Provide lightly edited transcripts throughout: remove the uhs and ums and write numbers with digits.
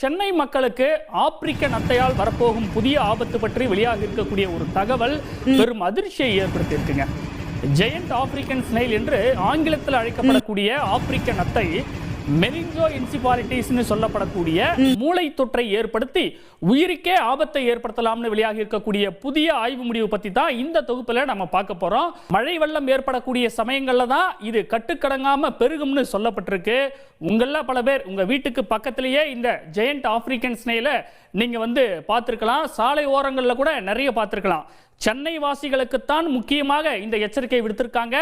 சென்னை மக்களுக்கு ஆப்பிரிக்க நத்தையால் வரப்போகும் புதிய ஆபத்து பற்றி வெளியாக இருக்கக்கூடிய ஒரு தகவல் பெரும் அதிர்ச்சியை ஏற்படுத்தியிருக்குங்க. ஜெயண்ட் ஆப்பிரிக்கன் ஸ்னைல் என்று ஆங்கிலத்தில் அழைக்கப்படக்கூடிய ஆப்பிரிக்க நத்தை மெனிஞ்சோ என்சிபாலிட்டிஸ்னு சொல்லப்படக்கூடிய மூளை தொற்றை ஏற்படுத்தி உயிருக்கே ஆபத்தை ஏற்படுத்தலாம்னு வெளியாக இருக்கக்கூடிய புதிய ஆய்வு முடிவு பத்தி தான் இந்த தொகுப்புல நம்ம பார்க்க போறோம். மழை வெள்ளம் ஏற்படக்கூடிய சமயங்கள்ல தான் இது கட்டுக்கடங்காம பெருகும்னு சொல்லப்பட்டிருக்கு. உங்கள பல பேர் உங்க வீட்டுக்கு பக்கத்திலேயே இந்த ஜெயண்ட் ஆப்பிரிக்கன் ஸ்னைல நீங்க பார்த்திருக்கலாம். சாலை ஓரங்கள்ல கூட நிறைய பார்த்திருக்கலாம். சென்னை வாசிகளுக்குத்தான் முக்கியமாக இந்த எச்சரிக்கை விடுத்திருக்காங்க.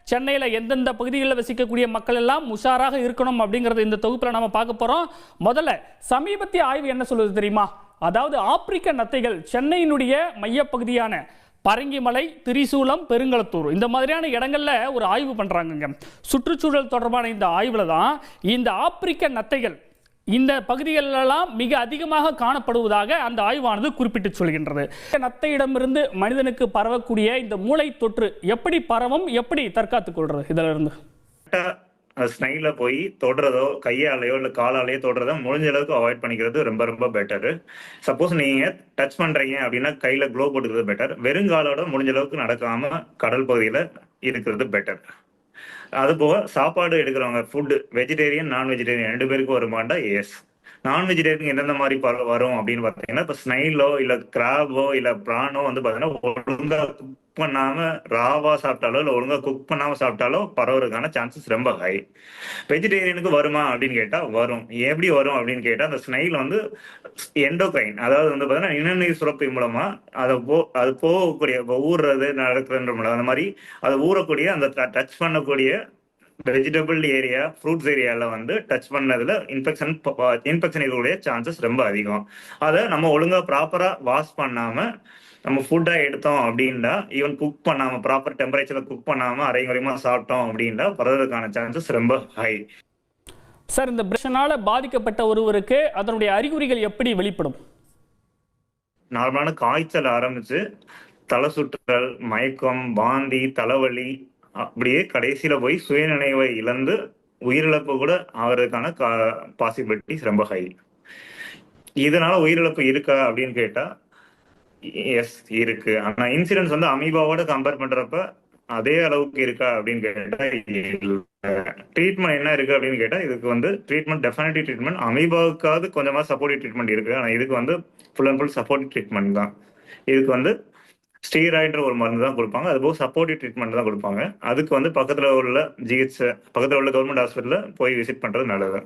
சென்னையில எந்தெந்த பகுதிகளில் வசிக்கக்கூடிய மக்கள் எல்லாம் உஷாராக இருக்கணும் அப்படிங்கறது இந்த தொகுப்புல நம்ம பார்க்க போறோம். முதல்ல சமீபத்திய ஆய்வு என்ன சொல்லுது தெரியுமா? அதாவது ஆப்பிரிக்க நத்தைகள் சென்னையினுடைய மையப்பகுதியான பரங்கிமலை, திரிசூலம், பெருங்களத்தூர் இந்த மாதிரியான இடங்கள்ல ஒரு ஆய்வு பண்றாங்க. சுற்றுச்சூழல் தொடர்பான இந்த ஆய்வுல தான் இந்த ஆப்பிரிக்க நத்தைகள் இந்த பகுதிகளெல்லாம் மிக அதிகமாக காணப்படுவதாக அந்த ஆய்வானது குறிப்பிட்டு சொல்கின்றது. நத்தையிடமிருந்து மனிதனுக்கு பரவக்கூடிய இந்த மூளை தொற்று எப்படி பரவும், எப்படி தற்காத்துக் கொள்றது? இதுல இருந்து ஸ்னைல போய் தொடுறதோ கையாலேயோ இல்லை காலாலேயோ தொடுறதோ முடிஞ்ச அளவுக்கு அவாய்ட் பண்ணிக்கிறது ரொம்ப ரொம்ப பெட்டரு. சப்போஸ் நீங்க டச் பண்றீங்க அப்படின்னா கையில க்ளோ போட்டுக்கிறது பெட்டர். வெறுங்காலோட முடிஞ்ச அளவுக்கு நடக்காம கடல் பகுதியில இருக்கிறது பெட்டர். அது போக சாப்பாடு எடுக்கிறவங்க ஃபுட் வெஜிடேரியன் நான் வெஜிடேரியன் 2 பேருக்கும் வருமாண்டா? எஸ். நான் வெஜிடேரியன் எந்தெந்த மாதிரி வரும் அப்படின்னு பார்த்தீங்கன்னா, இப்போ ஸ்னைலோ இல்லை கிராபோ இல்லை பிரானோ பார்த்தீங்கன்னா ஒழுங்கா குக் பண்ணாம ராவா சாப்பிட்டாலோ இல்லை ஒழுங்கா குக் பண்ணாம சாப்பிட்டாலோ பரவுறதுக்கான சான்சஸ் ரொம்ப ஹை. வெஜிடேரியனுக்கு வருமா அப்படின்னு கேட்டா வரும். எப்படி வரும் அப்படின்னு கேட்டா, அந்த ஸ்னைல் எண்டோக்ரைன், அதாவது பார்த்தீங்கன்னா இனநீர் சுரப்பி மூலமா அது போகக்கூடிய ஊறுறது நடக்குதுன்ற மூலம் அந்த மாதிரி அது ஊறக்கூடிய அந்த டச் பண்ணக்கூடிய வெஜிடபிள் ஏரியா, ஃப்ரூட்ஸ் ஏரியாவில் டச் பண்ணதுல இன்ஃபெக்ஷன் இருக்கக்கூடிய சான்சஸ் ரொம்ப அதிகம். அதை நம்ம ஒழுங்கா ப்ராப்பரா வாஷ் பண்ணாம நம்ம ஃபுட்டா எடுத்தோம் அப்படின்னா, ஈவன் குக் பண்ணாம ப்ராப்பர் டெம்பரேச்சர்ல குக் பண்ணாம அரைகுறையமா சாப்பிட்டோம் அப்படின்னா பரவதுக்கான சான்சஸ் ரொம்ப ஹை. சார், இந்த பிரச்சனால பாதிக்கப்பட்ட ஒருவருக்கு அதனுடைய அறிகுறிகள் எப்படி வெளிப்படும்? நார்மலான காய்ச்சல் ஆரம்பிச்சு தலை சுற்றல், மயக்கம், வாந்தி, தலைவலி, அப்படியே கடைசியில போய் சுயநினைவை இழந்து உயிரிழப்பு கூட ஆகிறதுக்கான பாசிபிலிட்டிஸ் ரொம்ப ஹை. இதனால உயிரிழப்பு இருக்கா அப்படின்னு கேட்டா எஸ் இருக்கு. ஆனா இன்சிடென்ட்ஸ் அமீபாவோட கம்பேர் பண்றப்ப அதே அளவுக்கு இருக்கா அப்படின்னு கேட்டா ட்ரீட்மெண்ட் என்ன இருக்கு அப்படின்னு கேட்டா, இதுக்கு ட்ரீட்மெண்ட் டெஃபினட்டிவ் ட்ரீட்மெண்ட். அமீபாவுக்காவது கொஞ்சமா சப்போர்ட்டிவ் ட்ரீட்மெண்ட் இருக்கு. ஆனா இதுக்கு full and full supportive treatment தான். இதுக்கு ஸ்டீராய்டுன்ற ஒரு மருந்து தான் கொடுப்பாங்க. அது போக சப்போர்ட்டிவ் ட்ரீட்மெண்ட் தான் கொடுப்பாங்க. அதுக்கு பக்கத்துல உள்ள கவர்மெண்ட் ஹாஸ்பிட்டல்ல போய் விசிட் பண்றது நல்லது.